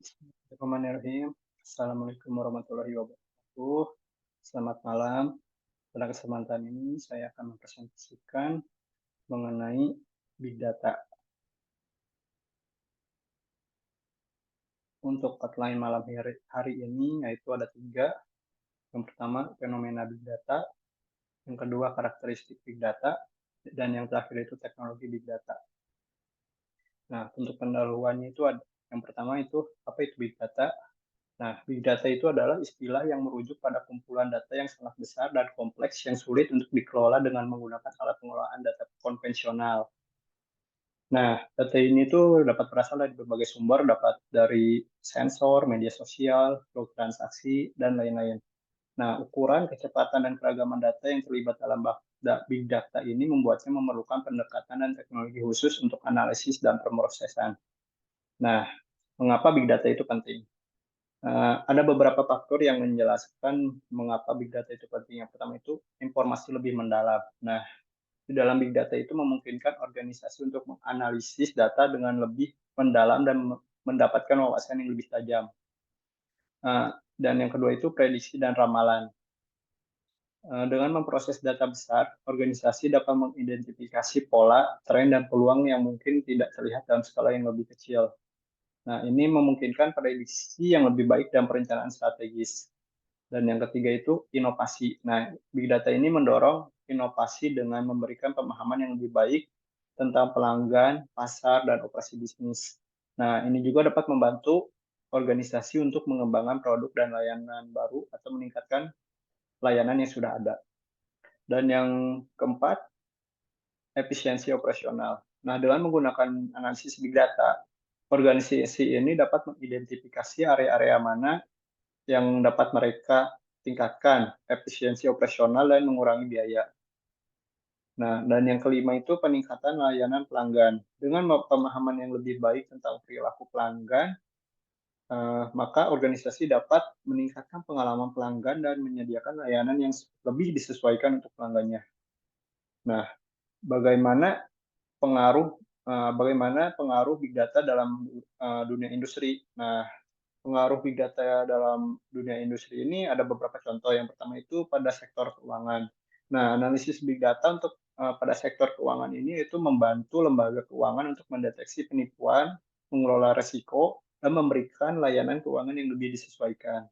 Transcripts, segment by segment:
Bismillahirrahmanirrahim. Assalamualaikum warahmatullahi wabarakatuh. Selamat malam. Pada kesempatan ini saya akan mempresentasikan mengenai Big Data. Untuk outline malam hari ini yaitu ada 3. Yang pertama, fenomena Big Data. Yang kedua, karakteristik Big Data. Dan yang terakhir itu teknologi Big Data. Nah, untuk pendahuluannya itu ada. Yang pertama itu, apa itu Big Data? Nah, Big Data itu adalah istilah yang merujuk pada kumpulan data yang sangat besar dan kompleks yang sulit untuk dikelola dengan menggunakan alat pengolahan data konvensional. Nah, data ini tuh dapat berasal dari berbagai sumber, dapat dari sensor, media sosial, log transaksi, dan lain-lain. Nah, ukuran, kecepatan, dan keragaman data yang terlibat dalam Big Data ini membuatnya memerlukan pendekatan dan teknologi khusus untuk analisis dan pemrosesan. Nah, mengapa Big Data itu penting? Ada beberapa faktor yang menjelaskan mengapa Big Data itu penting. Yang pertama itu informasi lebih mendalam. Nah, di dalam Big Data itu memungkinkan organisasi untuk menganalisis data dengan lebih mendalam dan mendapatkan wawasan yang lebih tajam. Dan yang kedua itu prediksi dan ramalan. Dengan memproses data besar, organisasi dapat mengidentifikasi pola, tren, dan peluang yang mungkin tidak terlihat dalam skala yang lebih kecil. Nah, ini memungkinkan prediksi yang lebih baik dan perencanaan strategis. Dan yang ketiga itu inovasi. Nah, Big Data ini mendorong inovasi dengan memberikan pemahaman yang lebih baik tentang pelanggan, pasar, dan operasi bisnis. Nah, ini juga dapat membantu organisasi untuk mengembangkan produk dan layanan baru atau meningkatkan layanan yang sudah ada. Dan yang keempat, efisiensi operasional. Nah, dengan menggunakan analisis Big Data, organisasi ini dapat mengidentifikasi area-area mana yang dapat mereka tingkatkan efisiensi operasional dan mengurangi biaya. Nah, dan yang kelima itu peningkatan layanan pelanggan. Dengan pemahaman yang lebih baik tentang perilaku pelanggan, maka organisasi dapat meningkatkan pengalaman pelanggan dan menyediakan layanan yang lebih disesuaikan untuk pelanggannya. Nah, bagaimana bagaimana pengaruh Big Data dalam dunia industri? Nah, pengaruh Big Data dalam dunia industri ini ada beberapa contoh. Yang pertama itu pada sektor keuangan. Nah, analisis Big Data untuk pada sektor keuangan ini itu membantu lembaga keuangan untuk mendeteksi penipuan, mengelola risiko, dan memberikan layanan keuangan yang lebih disesuaikan.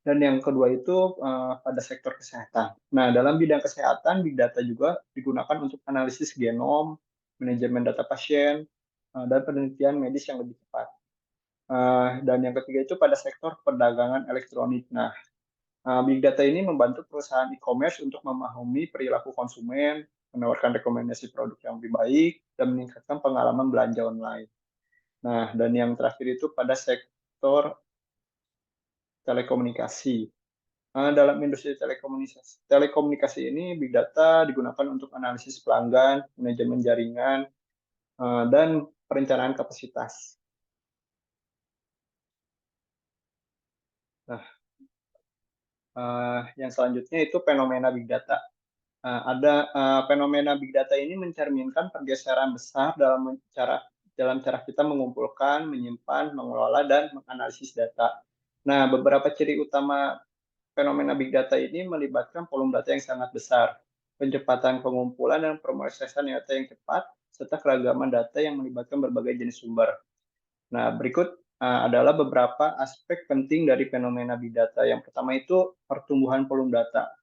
Dan yang kedua itu pada sektor kesehatan. Nah, dalam bidang kesehatan, Big Data juga digunakan untuk analisis genom, manajemen data pasien, dan penelitian medis yang lebih cepat. Dan yang ketiga itu pada sektor perdagangan elektronik. Nah, Big Data ini membantu perusahaan e-commerce untuk memahami perilaku konsumen, menawarkan rekomendasi produk yang lebih baik, dan meningkatkan pengalaman belanja online. Nah, dan yang terakhir itu pada sektor telekomunikasi. Dalam industri telekomunikasi ini, Big Data digunakan untuk analisis pelanggan, manajemen jaringan, dan perencanaan kapasitas. Nah, yang selanjutnya itu fenomena Big Data. Fenomena Big Data ini mencerminkan pergeseran besar dalam cara kita mengumpulkan, menyimpan, mengelola, dan menganalisis data. Nah, beberapa ciri utama fenomena Big Data ini melibatkan volume data yang sangat besar, kecepatan pengumpulan dan pemrosesan data yang cepat, serta keragaman data yang melibatkan berbagai jenis sumber. Nah, berikut adalah beberapa aspek penting dari fenomena Big Data. Yang pertama itu pertumbuhan volume data.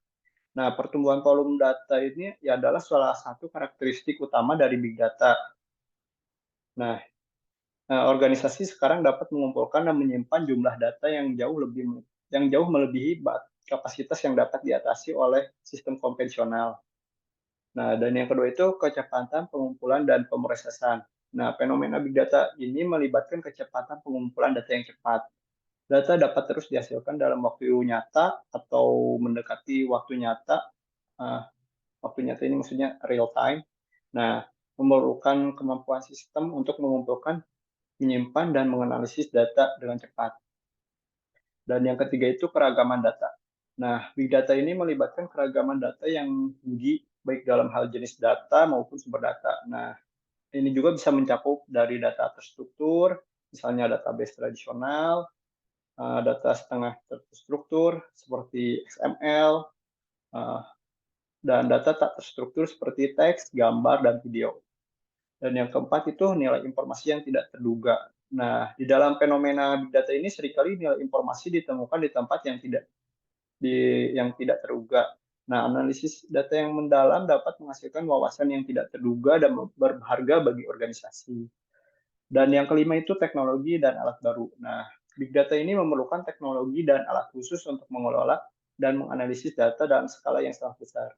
Nah, pertumbuhan volume data ini ya adalah salah satu karakteristik utama dari Big Data. Nah, organisasi sekarang dapat mengumpulkan dan menyimpan jumlah data yang jauh melebihi kapasitas yang dapat diatasi oleh sistem konvensional. Nah, dan yang kedua itu kecepatan pengumpulan dan pemrosesan. Nah, fenomena Big Data ini melibatkan kecepatan pengumpulan data yang cepat. Data dapat terus dihasilkan dalam waktu nyata atau mendekati waktu nyata. Waktu nyata ini maksudnya real time. Nah, memerlukan kemampuan sistem untuk mengumpulkan, menyimpan, dan menganalisis data dengan cepat. Dan yang ketiga itu keragaman data. Nah, Big Data ini melibatkan keragaman data yang tinggi, baik dalam hal jenis data maupun sumber data. Nah, ini juga bisa mencakup dari data terstruktur, misalnya database tradisional, data setengah terstruktur seperti XML, dan data tak terstruktur seperti teks, gambar, dan video. Dan yang keempat itu nilai informasi yang tidak terduga. Nah, di dalam fenomena big data ini seringkali nilai informasi ditemukan di tempat yang tidak terduga. Nah, analisis data yang mendalam dapat menghasilkan wawasan yang tidak terduga dan berharga bagi organisasi. Dan yang kelima itu teknologi dan alat baru. Nah, big data ini memerlukan teknologi dan alat khusus untuk mengelola dan menganalisis data dalam skala yang sangat besar.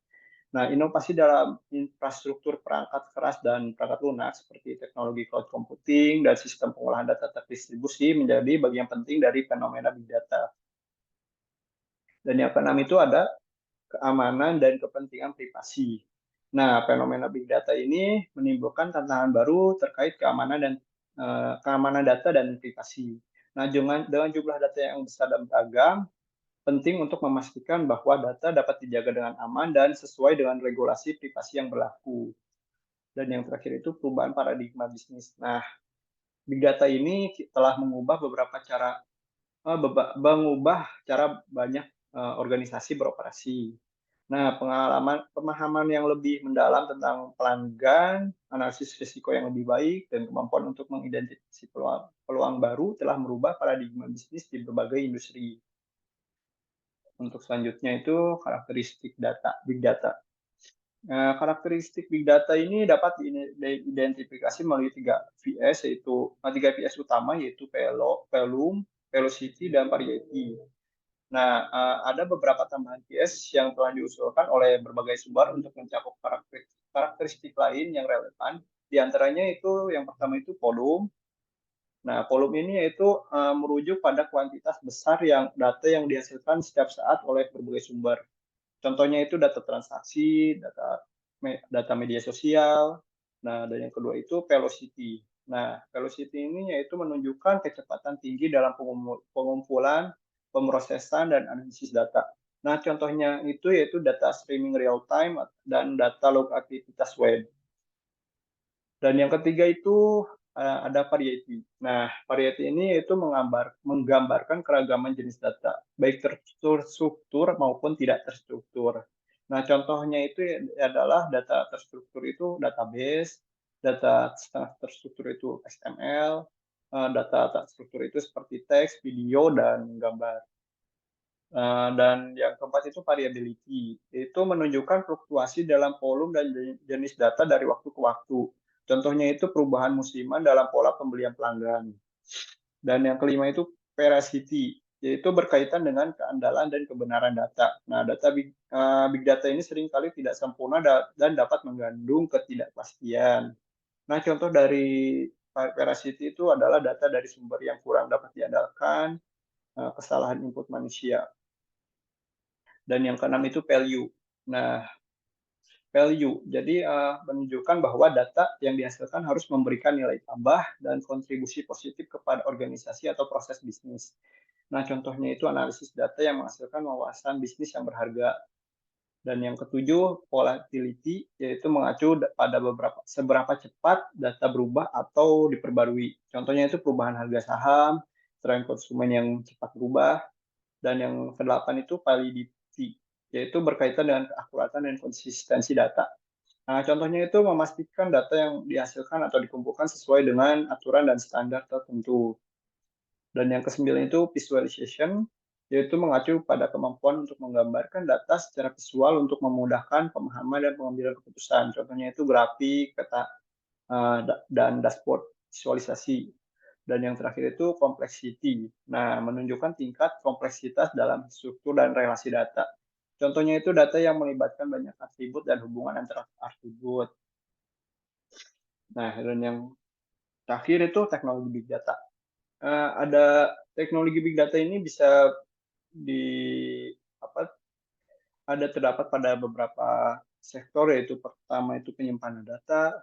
Nah, inovasi dalam infrastruktur perangkat keras dan perangkat lunak seperti teknologi cloud computing dan sistem pengolahan data terdistribusi menjadi bagian penting dari fenomena big data. Dan yang keenam itu ada keamanan dan kepentingan privasi. Nah, fenomena big data ini menimbulkan tantangan baru terkait keamanan data dan privasi. Nah, dengan jumlah data yang besar dan beragam, penting untuk memastikan bahwa data dapat dijaga dengan aman dan sesuai dengan regulasi privasi yang berlaku. Dan yang terakhir itu perubahan paradigma bisnis. Nah, big data ini telah mengubah cara banyak organisasi beroperasi. Nah, pemahaman yang lebih mendalam tentang pelanggan, analisis risiko yang lebih baik, dan kemampuan untuk mengidentifikasi peluang baru telah merubah paradigma bisnis di berbagai industri. Untuk selanjutnya itu karakteristik big data. Karakteristik big data ini dapat diidentifikasi melalui 3 VS, yaitu 3 VS utama, yaitu volume, velocity, dan variety. Nah, ada beberapa tambahan VS yang telah diusulkan oleh berbagai sumber untuk mencakup karakteristik lain yang relevan. Di antaranya itu yang pertama itu volume. Nah, volume ini yaitu merujuk pada kuantitas besar data yang dihasilkan setiap saat oleh berbagai sumber. Contohnya itu data transaksi, data media sosial. Nah, dan yang kedua itu velocity. Nah, velocity ini yaitu menunjukkan kecepatan tinggi dalam pengumpulan, pemrosesan, dan analisis data. Nah, contohnya itu yaitu data streaming real time dan data log aktivitas web. Dan yang ketiga itu ada variety. Nah, variety ini yaitu menggambarkan keragaman jenis data, baik terstruktur maupun tidak terstruktur. Nah, contohnya itu adalah data terstruktur itu database, data setengah terstruktur itu XML, data tak terstruktur itu seperti teks, video, dan gambar. Dan yang keempat itu variability, itu menunjukkan fluktuasi dalam volume dan jenis data dari waktu ke waktu. Contohnya itu perubahan musiman dalam pola pembelian pelanggan. Dan yang kelima itu veracity, yaitu berkaitan dengan keandalan dan kebenaran data. Nah, big data ini seringkali tidak sempurna dan dapat mengandung ketidakpastian. Nah, contoh dari veracity itu adalah data dari sumber yang kurang dapat diandalkan, kesalahan input manusia. Dan yang keenam itu value. Nah, value. Jadi menunjukkan bahwa data yang dihasilkan harus memberikan nilai tambah dan kontribusi positif kepada organisasi atau proses bisnis. Nah, contohnya itu analisis data yang menghasilkan wawasan bisnis yang berharga. Dan yang ketujuh, volatility, yaitu mengacu pada seberapa cepat data berubah atau diperbarui. Contohnya itu perubahan harga saham, tren konsumen yang cepat berubah. Dan yang kedelapan itu validity, yaitu berkaitan dengan keakuratan dan konsistensi data. Nah, contohnya itu memastikan data yang dihasilkan atau dikumpulkan sesuai dengan aturan dan standar tertentu. Dan yang kesembilan itu visualization, yaitu mengacu pada kemampuan untuk menggambarkan data secara visual untuk memudahkan pemahaman dan pengambilan keputusan. Contohnya itu grafik, dan dashboard visualisasi. Dan yang terakhir itu complexity. Nah, menunjukkan tingkat kompleksitas dalam struktur dan relasi data. Contohnya itu data yang melibatkan banyak atribut dan hubungan antara atribut. Nah, dan yang terakhir itu teknologi big data. Ada teknologi big data ini bisa di apa ada terdapat pada beberapa sektor, yaitu pertama itu penyimpanan data,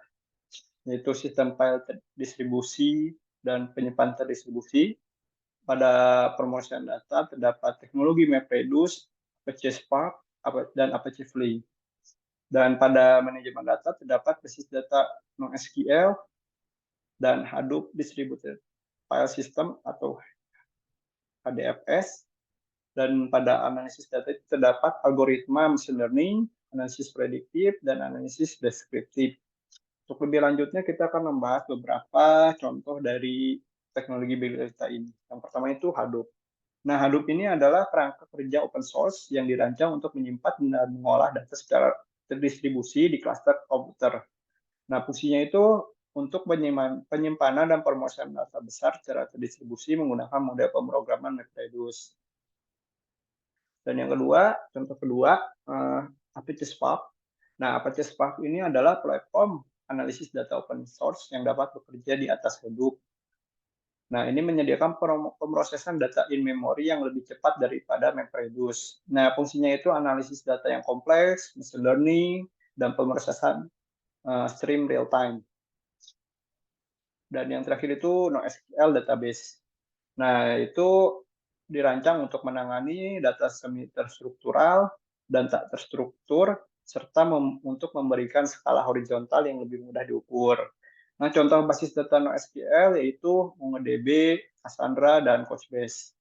yaitu sistem file distribusi dan penyimpanan terdistribusi. Pada pemrosesan data terdapat teknologi MapReduce, Apache Spark, dan Apache Flink. Dan pada manajemen data terdapat basis data NoSQL dan Hadoop Distributed. file system atau HDFS, dan pada analisis data itu terdapat algoritma machine learning, analisis prediktif, dan analisis deskriptif. Untuk lebih lanjutnya, kita akan membahas beberapa contoh dari teknologi big data ini. Yang pertama itu Hadoop. Nah, Hadoop ini adalah kerangka kerja open source yang dirancang untuk menyimpan dan mengolah data secara terdistribusi di klaster komputer. Nah, fungsinya itu untuk penyimpanan dan promosian data besar secara terdistribusi menggunakan model pemrograman MapReduce. Dan yang kedua, contoh kedua, Apache Spark. Nah, Apache Spark ini adalah platform analisis data open source yang dapat bekerja di atas Hadoop. Nah, ini menyediakan pemrosesan data in memory yang lebih cepat daripada MapReduce. Nah, fungsinya itu analisis data yang kompleks, machine learning, dan pemrosesan stream real time. Dan yang terakhir itu NoSQL database. Nah, itu dirancang untuk menangani data semi terstruktural dan tak terstruktur, serta untuk memberikan skala horizontal yang lebih mudah diukur. Nah, contoh basis data NoSQL yaitu MongoDB, Cassandra, dan Couchbase.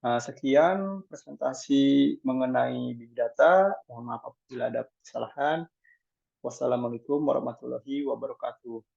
Nah, sekian presentasi mengenai Big Data. Mohon maaf apabila ada kesalahan. Wassalamualaikum warahmatullahi wabarakatuh.